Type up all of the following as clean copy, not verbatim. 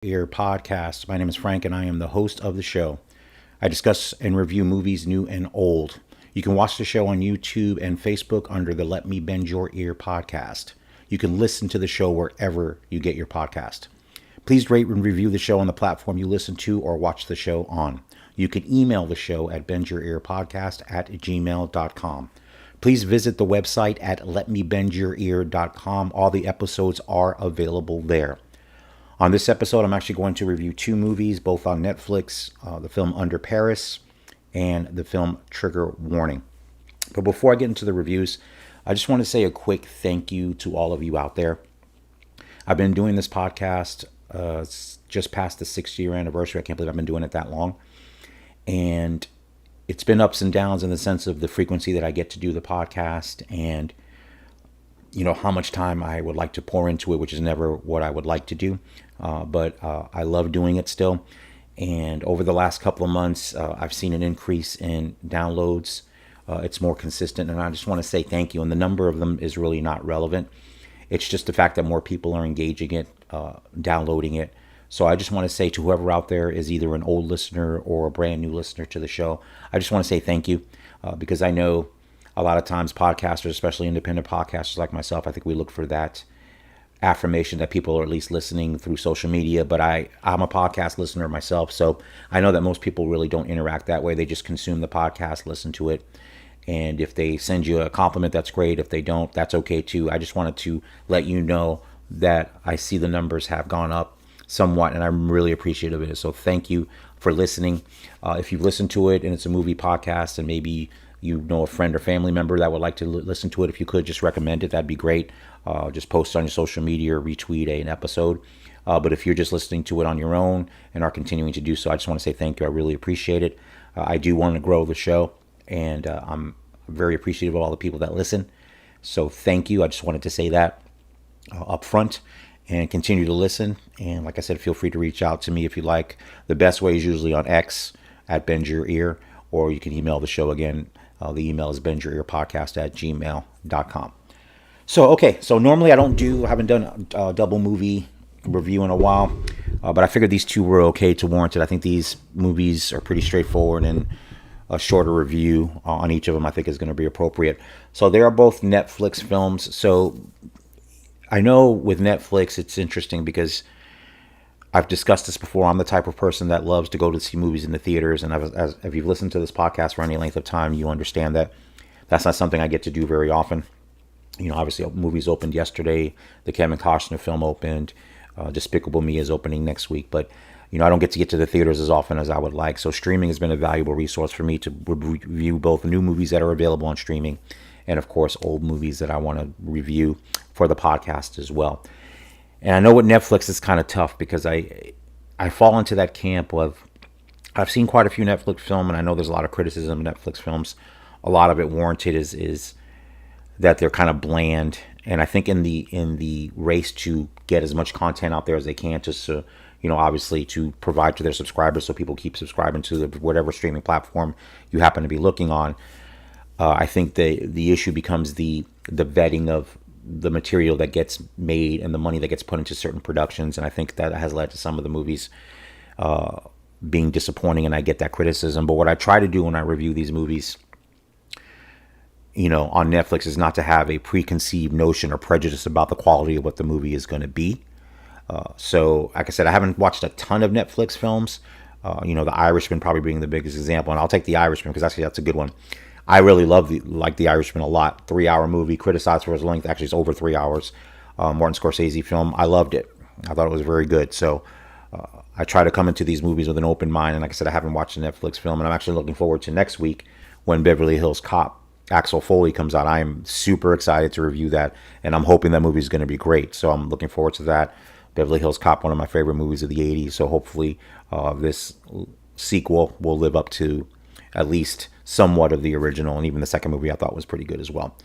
Ear podcast. My name is Frank and I am the host of the show. I discuss and review movies new and old. You can watch the show on YouTube and Facebook under the Let Me Bend Your Ear podcast. You can listen to the show wherever you get your podcast. Please rate and review the show on the platform you listen to or watch the show on. You can email the show at bendyourearpodcast@gmail.com. Please visit the website at letmebendyourear.com. All the episodes are available there. On this episode, I'm actually going to review two movies, both on Netflix, the film Under Paris and the film Trigger Warning. But before I get into the reviews, I just want to say a quick thank you to all of you out there. I've been doing this podcast just past the 6-year anniversary. I can't believe I've been doing it that long. And it's been ups and downs in the sense of the frequency that I get to do the podcast and how much time I would like to pour into it, which is never what I would like to do. But I love doing it still. And over the last couple of months, I've seen an increase in downloads. It's more consistent. And I just want to say thank you. And the number of them is really not relevant. It's just the fact that more people are engaging it, downloading it. So I just want to say to whoever out there is either an old listener or a brand new listener to the show, I just want to say thank you because I know a lot of times podcasters, especially independent podcasters like myself, I think we look for that affirmation that people are at least listening through social media. But I'm a podcast listener myself, so I know that most people really don't interact that way. They just consume the podcast, listen to it. And if they send you a compliment, that's great. If they don't, that's okay too. I just wanted to let you know that I see the numbers have gone up somewhat, and I'm really appreciative of it. So thank you for listening. If you've listened to it and it's a movie podcast and maybe you know a friend or family member that would like to listen to it, if you could just recommend it, that'd be great. Just post on your social media or retweet an episode. But if you're just listening to it on your own and are continuing to do so, I just want to say thank you. I really appreciate it. I do want to grow the show, and I'm very appreciative of all the people that listen. So thank you. I just wanted to say that up front. And continue to listen. And like I said, feel free to reach out to me if you like. The best way is usually on X at Bend Your Ear, or you can email the show again. The email is bendyourearpodcast@gmail.com. So normally I haven't done a double movie review in a while, but I figured these two were okay to warrant it. I think these movies are pretty straightforward, and a shorter review on each of them I think is going to be appropriate. So they are both Netflix films. So I know with Netflix, it's interesting because I've discussed this before. I'm the type of person that loves to go to see movies in the theaters. And if you've listened to this podcast for any length of time, you understand that that's not something I get to do very often. Obviously, movies opened yesterday. The Kevin Costner film opened. Despicable Me is opening next week. But, I don't get to the theaters as often as I would like. So streaming has been a valuable resource for me to review both new movies that are available on streaming and, of course, old movies that I want to review for the podcast as well. And I know with Netflix it's kind of tough because I fall into that camp of I've seen quite a few Netflix films, and I know there's a lot of criticism of Netflix films. A lot of it warranted is that they're kind of bland. And I think in the race to get as much content out there as they can, just to, obviously to provide to their subscribers so people keep subscribing to whatever streaming platform you happen to be looking on. I think the issue becomes the vetting of the material that gets made and the money that gets put into certain productions. And I think that has led to some of the movies being disappointing, and I get that criticism. But what I try to do when I review these movies, on Netflix is not to have a preconceived notion or prejudice about the quality of what the movie is going to be. So, like I said, I haven't watched a ton of Netflix films. The Irishman probably being the biggest example, and I'll take The Irishman because actually that's a good one. I really like The Irishman a lot. 3-hour movie, criticized for its length. Actually, it's over 3 hours. Martin Scorsese film. I loved it. I thought it was very good. So I try to come into these movies with an open mind. And like I said, I haven't watched a Netflix film, and I'm actually looking forward to next week when Beverly Hills Cop, Axel Foley comes out. I am super excited to review that, and I'm hoping that movie is going to be great. So I'm looking forward to that. Beverly Hills Cop, one of my favorite movies of the 80s. So hopefully this sequel will live up to at least somewhat of the original, and even the second movie I thought was pretty good as well.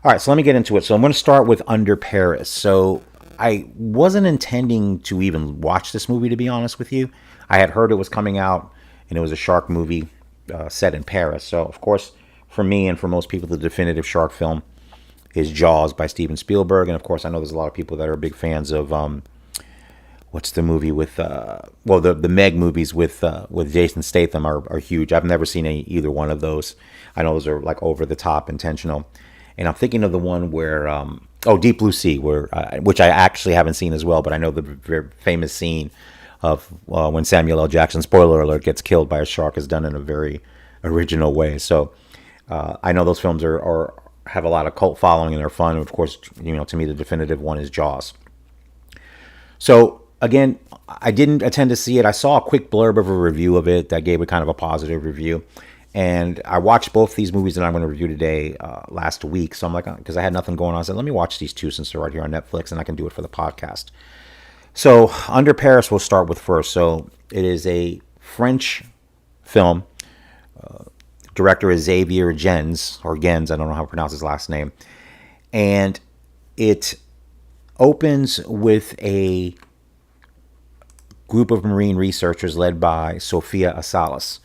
All right, so let me get into it. So I'm going to start with Under Paris. So I wasn't intending to even watch this movie, to be honest with you. I had heard it was coming out, and it was a shark movie set in Paris. So, of course, for me and for most people, the definitive shark film is Jaws by Steven Spielberg. And, of course, I know there's a lot of people that are big fans of what's the movie with the Meg movies with Jason Statham are huge. I've never seen either one of those. I know those are like over the top intentional, and I'm thinking of the one where Deep Blue Sea, where which I actually haven't seen as well, but I know the very famous scene of when Samuel L. Jackson, spoiler alert, gets killed by a shark is done in a very original way. So I know those films are have a lot of cult following and they're fun. Of course, to me the definitive one is Jaws. So again, I didn't attend to see it. I saw a quick blurb of a review of it that gave it kind of a positive review. And I watched both these movies that I'm going to review today last week. So I'm like, because I had nothing going on, I said, let me watch these two since they're right here on Netflix and I can do it for the podcast. So Under Paris we'll start with first. So it is a French film. Director is Xavier Gens, or Gens, I don't know how to pronounce his last name. And it opens with a group of marine researchers led by Sofia Asalas.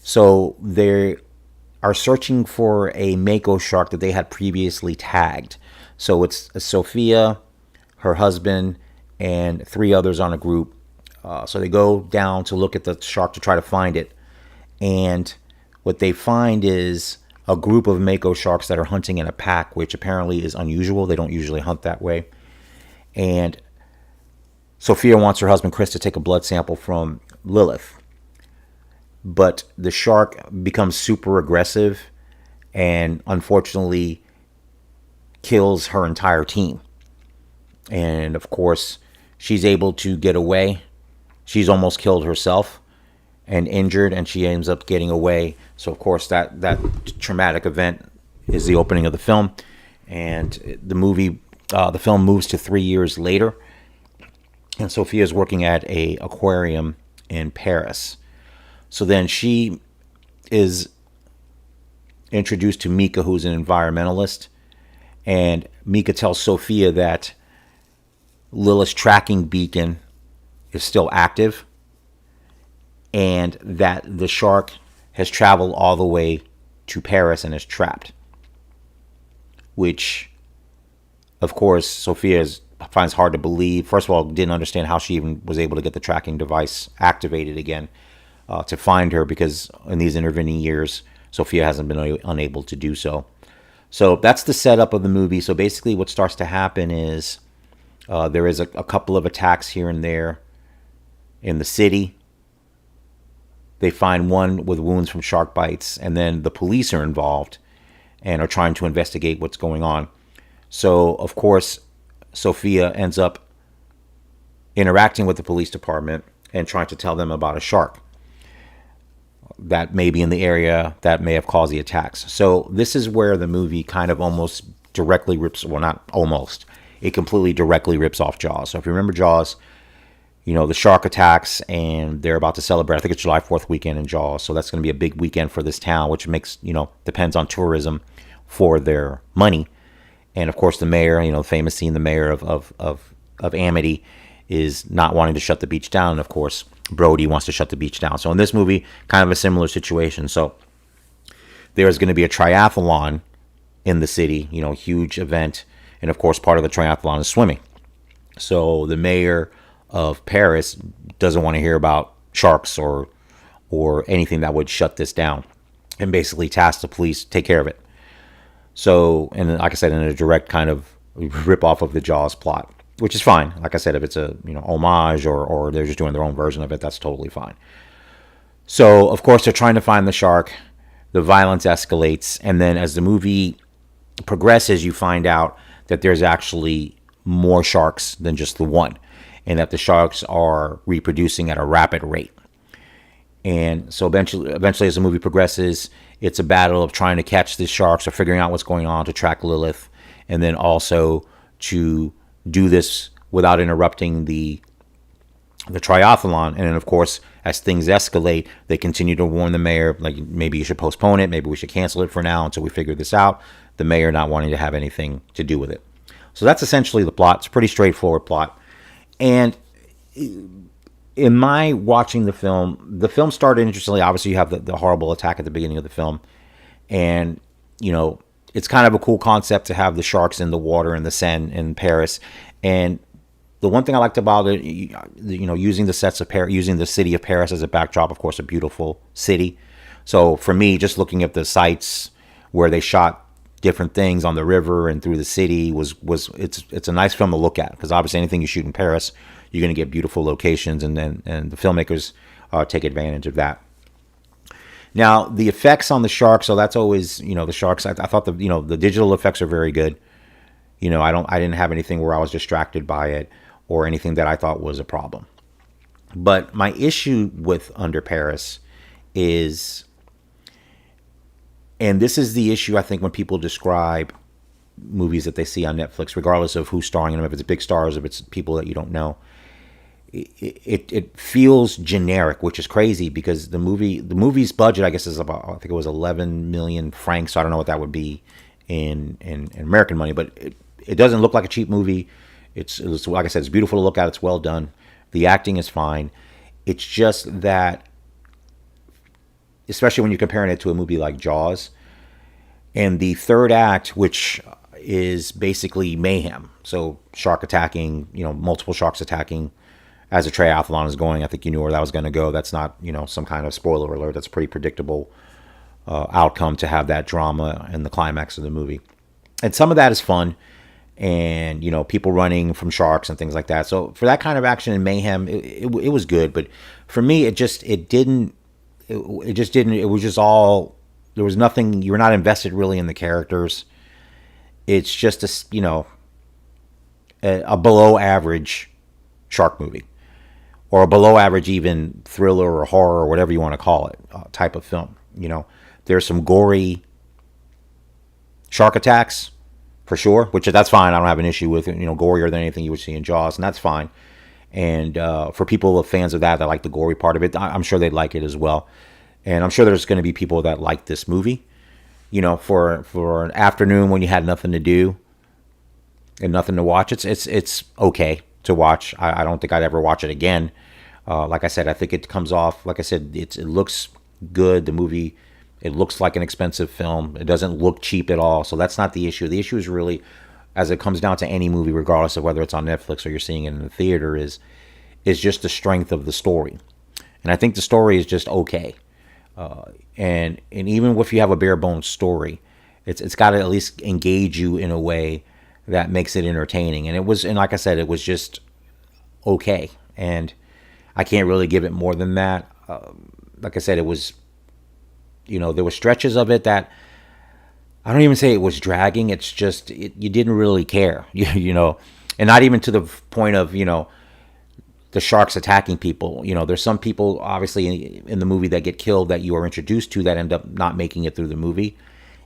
So they are searching for a mako shark that they had previously tagged. So it's Sophia, her husband, and three others on a group. So they go down to look at the shark to try to find it. And what they find is a group of mako sharks that are hunting in a pack, which apparently is unusual. They don't usually hunt that way. And Sophia wants her husband Chris to take a blood sample from Lilith. But the shark becomes super aggressive and unfortunately kills her entire team. And of course, she's able to get away. She's almost killed herself and injured, and she ends up getting away. So of course that traumatic event is the opening of the film, and the film moves to 3 years later, and Sophia is working at a aquarium in Paris. So then she is introduced to Mika, who's an environmentalist, and Mika tells Sophia that Lilith's tracking beacon is still active, and that the shark has traveled all the way to Paris and is trapped. Which, of course, Sophia finds hard to believe. First of all, didn't understand how she even was able to get the tracking device activated again to find her, because in these intervening years, Sophia hasn't been unable to do so. So that's the setup of the movie. So basically what starts to happen is there is a couple of attacks here and there in the city. They find one with wounds from shark bites, and then the police are involved and are trying to investigate what's going on. So, of course, Sophia ends up interacting with the police department and trying to tell them about a shark that may be in the area that may have caused the attacks. So this is where the movie kind of almost directly rips, well, not almost, it completely directly rips off Jaws. So if you remember Jaws, the shark attacks and they're about to celebrate, I think it's July 4th weekend in Jaws. So that's going to be a big weekend for this town, which makes, depends on tourism for their money. And of course the mayor, the famous scene, the mayor of Amity is not wanting to shut the beach down. And of course, Brody wants to shut the beach down. So in this movie, kind of a similar situation. So there's going to be a triathlon in the city, huge event. And of course, part of the triathlon is swimming. So the mayor of Paris doesn't want to hear about sharks or anything that would shut this down, and basically tasks the police take care of it. So, and like I said, in a direct kind of rip off of the Jaws plot, which is fine. Like I said, if it's a homage or they're just doing their own version of it, that's totally fine. So of course they're trying to find the shark. The violence escalates, and then as the movie progresses, you find out that there's actually more sharks than just the one, and that the sharks are reproducing at a rapid rate. And so eventually as the movie progresses, it's a battle of trying to catch the sharks or figuring out what's going on to track Lilith, and then also to do this without interrupting the triathlon. And then of course, as things escalate, they continue to warn the mayor, like, maybe you should postpone it, maybe we should cancel it for now until we figure this out. The mayor not wanting to have anything to do with it. So that's essentially the plot. It's a pretty straightforward plot. And in my watching the film started interestingly. Obviously, you have the horrible attack at the beginning of the film. And, it's kind of a cool concept to have the sharks in the water in the Seine in Paris. And The one thing I liked about it, using the sets of Paris, using the city of Paris as a backdrop, of course, a beautiful city. So for me, just looking at the sites where they shot different things on the river and through the city it's a nice film to look at, because obviously anything you shoot in Paris, you're going to get beautiful locations, and the filmmakers take advantage of that. Now the effects on the shark, so that's always, the sharks. I thought the digital effects are very good. I didn't have anything where I was distracted by it or anything that I thought was a problem. But my issue with Under Paris is, and this is the issue I think when people describe movies that they see on Netflix, regardless of who's starring in them, if it's big stars, if it's people that you don't know, it feels generic, which is crazy, because the movie's budget, I guess, is about, I think it was 11 million francs. So I don't know what that would be in American money, but it doesn't look like a cheap movie. It's like I said, it's beautiful to look at. It's well done. The acting is fine. It's just that, especially when you're comparing it to a movie like Jaws, and the third act, which is basically mayhem. So shark attacking, multiple sharks attacking as a triathlon is going. I think you knew where that was going to go. That's not, some kind of spoiler alert. That's a pretty predictable outcome to have that drama in the climax of the movie. And some of that is fun, and people running from sharks and things like that. So for that kind of action and mayhem, it was good. But for me, it just didn't. It was just all, there was nothing. You were not invested really in the characters. It's just a below average shark movie, or a below average even thriller or horror or whatever you want to call it, type of film. There's some gory shark attacks for sure, which that's fine. I don't have an issue with it. Gorier than anything you would see in Jaws, and that's fine. And for people, fans of that like the gory part of it, I'm sure they'd like it as well. And I'm sure there's going to be people that like this movie, for an afternoon when you had nothing to do and nothing to watch. It's okay to watch. I don't think I'd ever watch it again. Like I said, I think it comes off, like I said, it looks good. The movie, it looks like an expensive film. It doesn't look cheap at all. So that's not the issue. The issue is really, as it comes down to any movie, regardless of whether it's on Netflix or you're seeing it in the theater, is just the strength of the story. And I think the story is just okay. And even if you have a bare bones story, it's got to at least engage you in a way that makes it entertaining. And like I said, it was just okay. And I can't really give it more than that. Like I said, it was, there were stretches of it that I don't even say it was dragging. It's just, you didn't really care, and not even to the point of, the sharks attacking people. There's some people obviously in the movie that get killed that you are introduced to that end up not making it through the movie.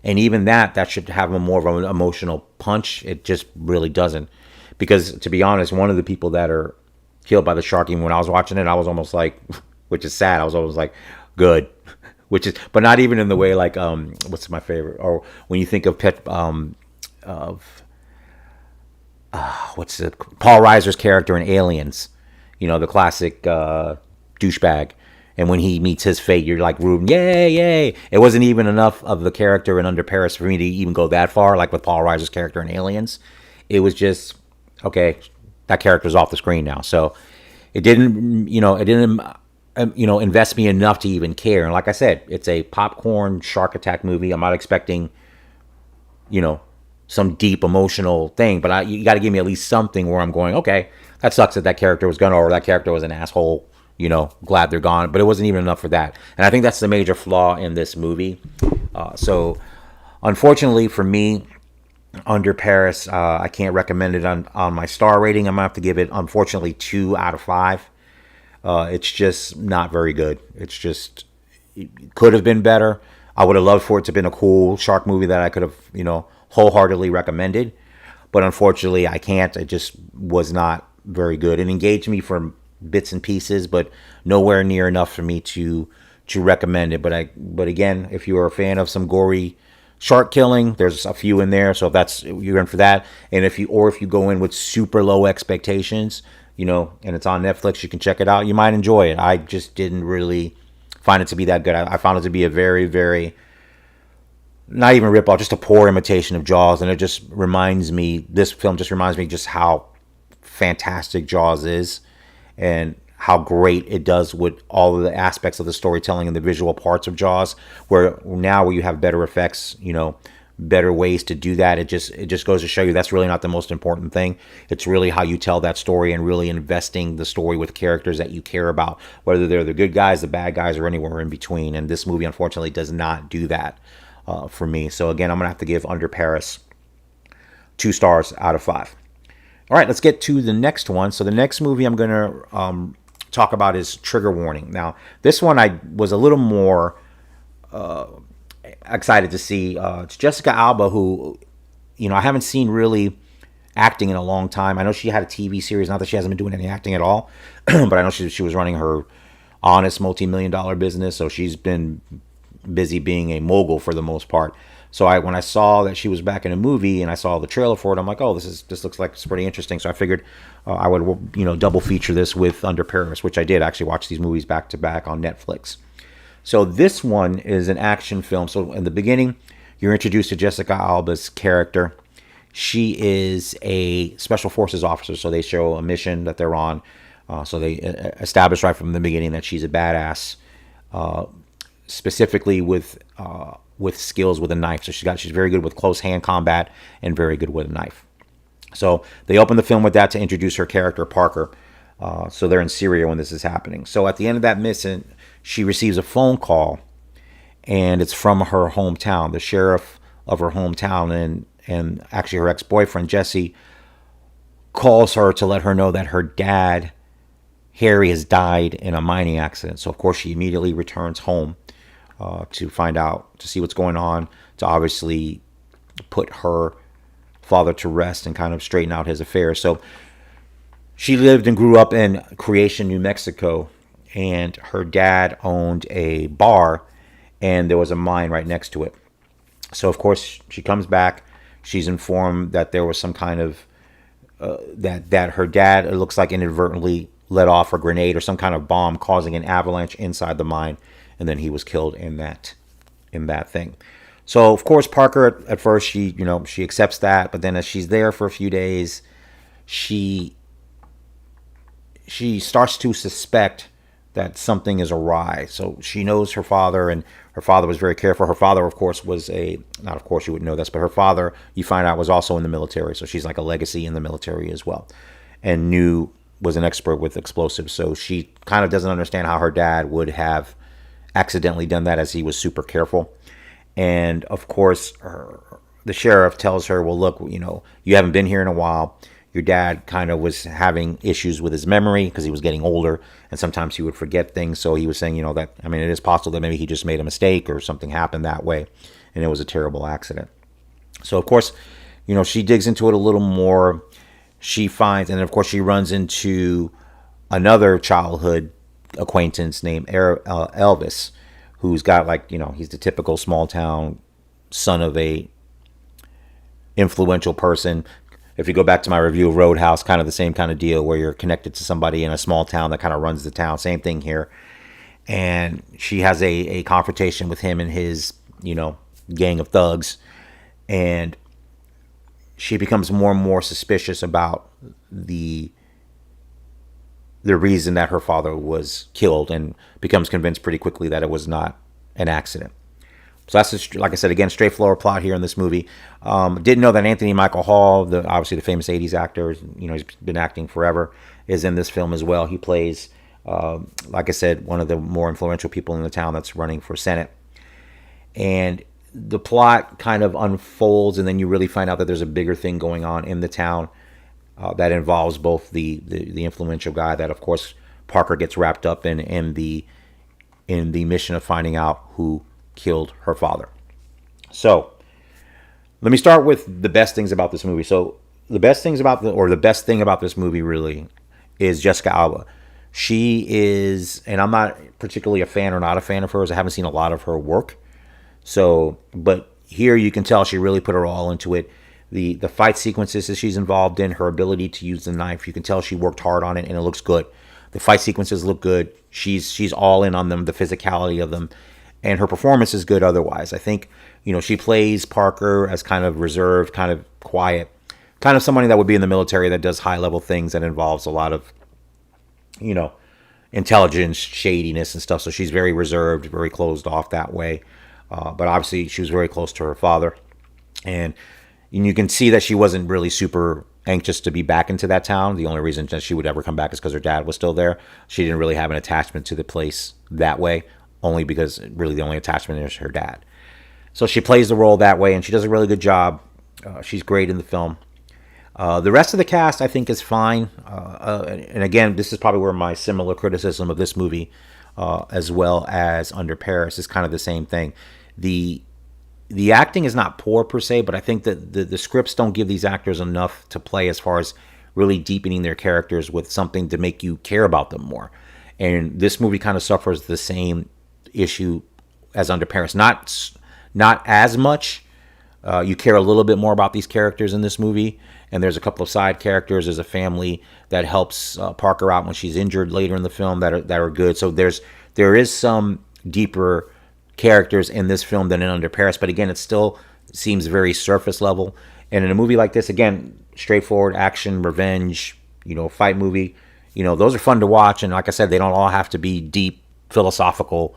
And even that should have a more of an emotional punch. It just really doesn't. Because to be honest, one of the people that are killed by the shark, even when I was watching it, I was almost like, which is sad, I was almost like, good. But not even in the way like, what's my favorite? Or when you think of Paul Reiser's character in Aliens, the classic douchebag. And when he meets his fate, you're like rooting, yay, yay. It wasn't even enough of the character in Under Paris for me to even go that far, like with Paul Reiser's character in Aliens. It was just, okay, that character's off the screen now. So it didn't invest me enough to even care. And like I said, it's a popcorn shark attack movie. I'm not expecting, some deep emotional thing, but you got to give me at least something where I'm going, okay, that sucks that character was gone, or that character was an asshole, glad they're gone. But it wasn't even enough for that. And I think that's the major flaw in this movie. So unfortunately for me, Under Paris, I can't recommend it on my star rating. I'm going to have to give it, unfortunately, 2 out of 5. It's just not very good. It could have been better. I would have loved for it to have been a cool shark movie that I could have, wholeheartedly recommended. But unfortunately, I can't. It just was not very good. It engaged me for bits and pieces, but nowhere near enough for me to recommend it. But again, if you're a fan of some gory shark killing, there's a few in there. So if you're in for that, and if you go in with super low expectations, and it's on Netflix, you can check it out. You might enjoy it. I just didn't really find it to be that good. I found it to be a very, very, not even ripoff, just a poor imitation of Jaws. And this film just reminds me just how fantastic Jaws is, and how great it does with all of the aspects of the storytelling and the visual parts of Jaws. Where now, where you have better effects, better ways to do that, it just goes to show you that's really not the most important thing. It's really how you tell that story and really investing the story with characters that you care about, whether they're the good guys, the bad guys, or anywhere in between. And this movie, unfortunately, does not do that for me. So again, I'm gonna have to give Under Paris 2 stars out of 5. All right, let's get to the next one. So the next movie I'm going to talk about is Trigger Warning. Now, this one I was a little more excited to see. It's Jessica Alba, who, I haven't seen really acting in a long time. I know she had a TV series, not that she hasn't been doing any acting at all, but I know she was running her honest multi-million-dollar business, so she's been busy being a mogul for the most part. So when I saw that she was back in a movie and I saw the trailer for it, I'm like, oh, this looks like it's pretty interesting. So I figured I would double feature this with Under Paris, which I did actually watch these movies back to back on Netflix. So this one is an action film. So in the beginning, you're introduced to Jessica Alba's character. She is a special forces officer, so they show a mission that they're on. So they establish right from the beginning that she's a badass, specifically with skills with a knife. So she's very good with close hand combat and very good with a knife. So they open the film with that to introduce her character, Parker. So they're in Syria when this is happening. So at the end of that mission, she receives a phone call, and it's from her hometown, the sheriff of her hometown, and actually her ex-boyfriend, Jesse, calls her to let her know that her dad, Harry, has died in a mining accident. So of course she immediately returns home to find out, to see what's going on, to obviously put her father to rest and kind of straighten out his affairs. So she lived and grew up in Creation, New Mexico, and her dad owned a bar, and there was a mine right next to it. So of course she comes back. She's informed that there was some kind of that her dad, it looks like, inadvertently let off a grenade or some kind of bomb, causing an avalanche inside the mine, and then he was killed in that thing. So of course Parker at first she accepts that, but then as she's there for a few days, she starts to suspect that something is awry. So she knows her father, and her father was very careful. Her father, of course, was not of course you wouldn't know this, but her father, you find out, was also in the military. So she's like a legacy in the military as well, and was an expert with explosives. So she kind of doesn't understand how her dad would have accidentally done that, as he was super careful. And of course, the sheriff tells her, well, look, you haven't been here in a while. Your dad kind of was having issues with his memory because he was getting older, and sometimes he would forget things. So he was saying, that, it is possible that maybe he just made a mistake or something happened that way, and it was a terrible accident. So of course, she digs into it a little more. She finds, and of course she runs into another childhood acquaintance named Elvis, who's got he's the typical small town son of a influential person. If you go back to my review of Roadhouse, kind of the same kind of deal where you're connected to somebody in a small town that kind of runs the town. Same thing here. And she has a confrontation with him and his, gang of thugs. And she becomes more and more suspicious about the reason that her father was killed, and becomes convinced pretty quickly that it was not an accident. So that's, like I said, again, straightforward plot here in this movie. Didn't know that Anthony Michael Hall, obviously the famous 80s actor, he's been acting forever, is in this film as well. He plays, like I said, one of the more influential people in the town that's running for Senate. And the plot kind of unfolds, and then you really find out that there's a bigger thing going on in the town that involves both the influential guy that, of course, Parker gets wrapped up in the mission of finding out who killed her father. So let me start with the best things about this movie. So the best thing about this movie really is Jessica Alba. She is, and I'm not particularly a fan or not a fan of hers. I haven't seen a lot of her work. So, but here you can tell she really put her all into it. The fight sequences that she's involved in, her ability to use the knife, you can tell she worked hard on it, and it looks good. The fight sequences look good. She's all in on them, the physicality of them. And her performance is good otherwise. I think, she plays Parker as kind of reserved, kind of quiet. kind of somebody that would be in the military that does high level things that involves a lot of, you know, intelligence, shadiness, and stuff. So she's very reserved, very closed off that way. But obviously, she was very close to her father, and you can see that she wasn't really super anxious to be back into that town. The only reason that she would ever come back is because her dad was still there. She didn't really have an attachment to the place that way, only because really the only attachment is her dad. So she plays the role that way, and she does a really good job. She's great in the film. The rest of the cast, I think, is fine. And again, this is probably where my similar criticism of this movie, as well as Under Paris, is kind of the same thing. The acting is not poor per se, but I think that the scripts don't give these actors enough to play as far as really deepening their characters with something to make you care about them more. And this movie kind of suffers the same issue as Under Paris. Not as much. You care a little bit more about these characters in this movie. And there's a couple of side characters. There's a family that helps Parker out when she's injured later in the film that are good. So there is some deeper characters in this film than in Under Paris. But again, it still seems very surface level. And in a movie like this, again, straightforward action, revenge, fight movie, those are fun to watch. And like I said, they don't all have to be deep, philosophical,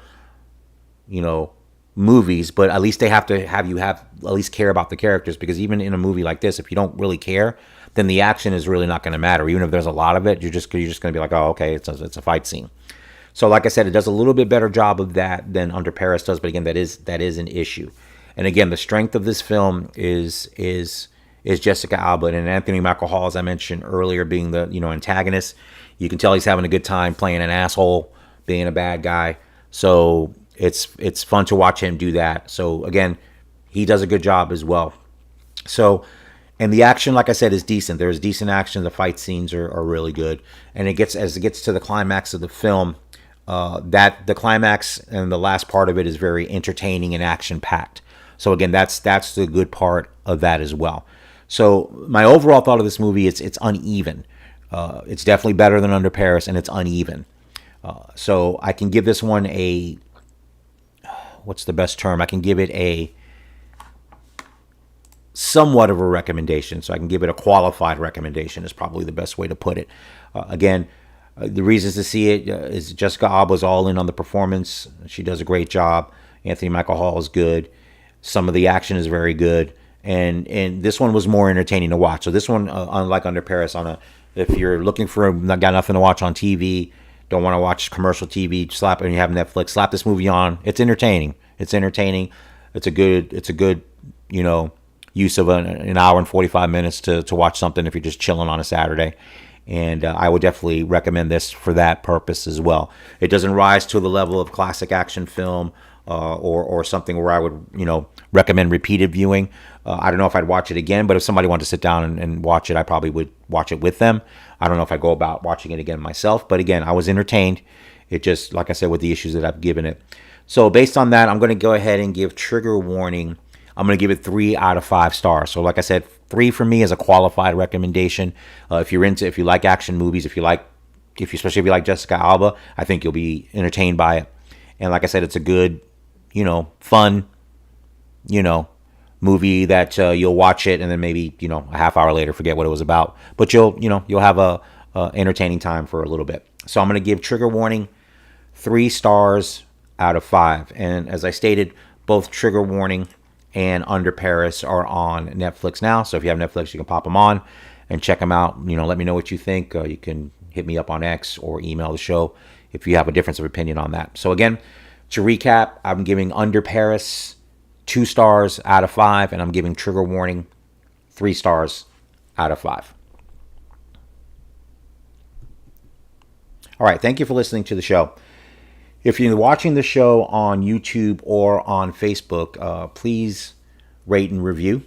movies, but at least they have to have at least care about the characters, because even in a movie like this, if you don't really care, then the action is really not going to matter. Even if there's a lot of it, you're just going to be like, oh, okay, it's a fight scene. So like I said, it does a little bit better job of that than Under Paris does, but again, that is an issue. And again, the strength of this film is Jessica Alba and Anthony Michael Hall, as I mentioned earlier, being the antagonist. You can tell he's having a good time playing an asshole, being a bad guy. So it's fun to watch him do that. So again, he does a good job as well. So, and the action, like I said, is decent. There's decent action. The fight scenes are really good. And as it gets to the climax of the film, that the climax and the last part of it is very entertaining and action packed. So again, that's the good part of that as well. So my overall thought of this movie, it's uneven. It's definitely better than Under Paris, and it's uneven. So I can give this one what's the best term? I can give it a somewhat of a recommendation. So I can give it a qualified recommendation is probably the best way to put it. Again, the reasons to see it is Jessica Alba's all in on the performance. She does a great job. Anthony Michael Hall is good. Some of the action is very good. And this one was more entertaining to watch. So this one, unlike Under Paris, if you're looking for got nothing to watch on TV, don't want to watch commercial TV, slap it, and you have Netflix, slap this movie on. It's entertaining. It's a good use of an hour and 45 minutes to watch something if you're just chilling on a Saturday. And I would definitely recommend this for that purpose as well. It doesn't rise to the level of classic action film or something where I would recommend repeated viewing. I don't know if I'd watch it again, but if somebody wanted to sit down and watch it, I probably would watch it with them. I don't know if I go about watching it again myself, but again, I was entertained. It just, like I said, with the issues that I've given it. So based on that, I'm going to go ahead and give Trigger Warning. I'm going to give it 3 out of 5 stars. So like I said, 3 for me is a qualified recommendation. If you like action movies, especially if you like Jessica Alba, I think you'll be entertained by it. And like I said, it's a good, fun, movie that you'll watch it and then maybe a half hour later forget what it was about, but you'll have a entertaining time for a little bit. So I'm going to give Trigger Warning 3 stars out of 5. And as I stated, both Trigger Warning and Under Paris are on Netflix now. So if you have Netflix, you can pop them on and check them out. Let me know what you think. You can hit me up on X or email the show if you have a difference of opinion on that. So again, to recap, I'm giving Under Paris 2 stars out of 5, and I'm giving Trigger Warning 3 stars out of 5. All right, thank you for listening to the show. If you're watching the show on YouTube or on Facebook, please rate and review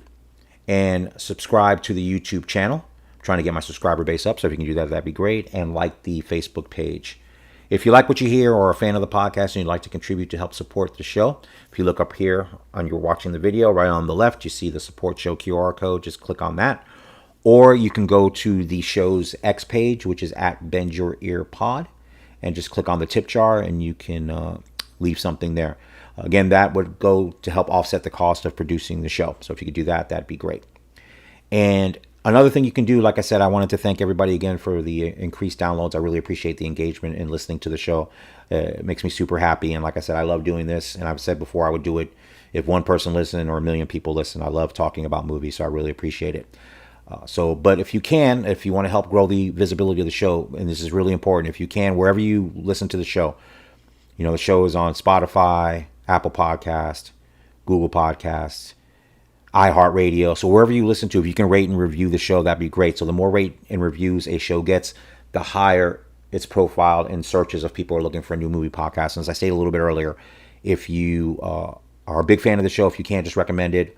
and subscribe to the YouTube channel. I'm trying to get my subscriber base up, so if you can do that, that'd be great. And like the Facebook page. If you like what you hear or are a fan of the podcast and you'd like to contribute to help support the show, if you look up here on you're watching the video, right on the left, you see the support show QR code. Just click on that. Or you can go to the show's X page, which is at Bend Your Ear Pod, and just click on the tip jar and you can leave something there. Again, that would go to help offset the cost of producing the show. So if you could do that, that'd be great. And Another thing you can do, like I said, I wanted to thank everybody again for the increased downloads. I really appreciate the engagement and listening to the show. It makes me super happy. And like I said, I love doing this. And I've said before I would do it if one person listened or a million people listen. I love talking about movies, so I really appreciate it. But if you can, if you want to help grow the visibility of the show, and this is really important, if you can, wherever you listen to the show, the show is on Spotify, Apple Podcast, Google Podcasts, iHeartRadio. So wherever you listen to, if you can rate and review the show, that'd be great. So the more rate and reviews a show gets, the higher it's profiled in searches of people who are looking for a new movie podcast. And as I stated a little bit earlier, if you are a big fan of the show, if you can, just recommend it.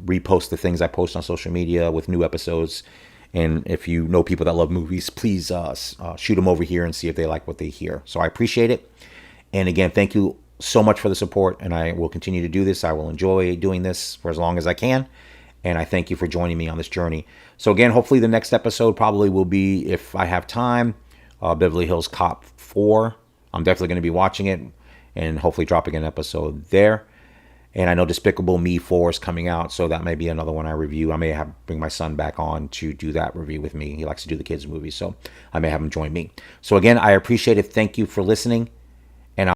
Repost the things I post on social media with new episodes. And if you know people that love movies, please shoot them over here and see if they like what they hear. So I appreciate it. And again, thank you so much for the support. And I will continue to do this. I will enjoy doing this for as long as I can. And I thank you for joining me on this journey. So again, hopefully the next episode probably will be, if I have time, Beverly Hills Cop 4. I'm definitely going to be watching it and hopefully dropping an episode there. And I know Despicable Me 4 is coming out, so that may be another one I review. I may bring my son back on to do that review with me. He likes to do the kids' movies, so I may have him join me. So again, I appreciate it. Thank you for listening,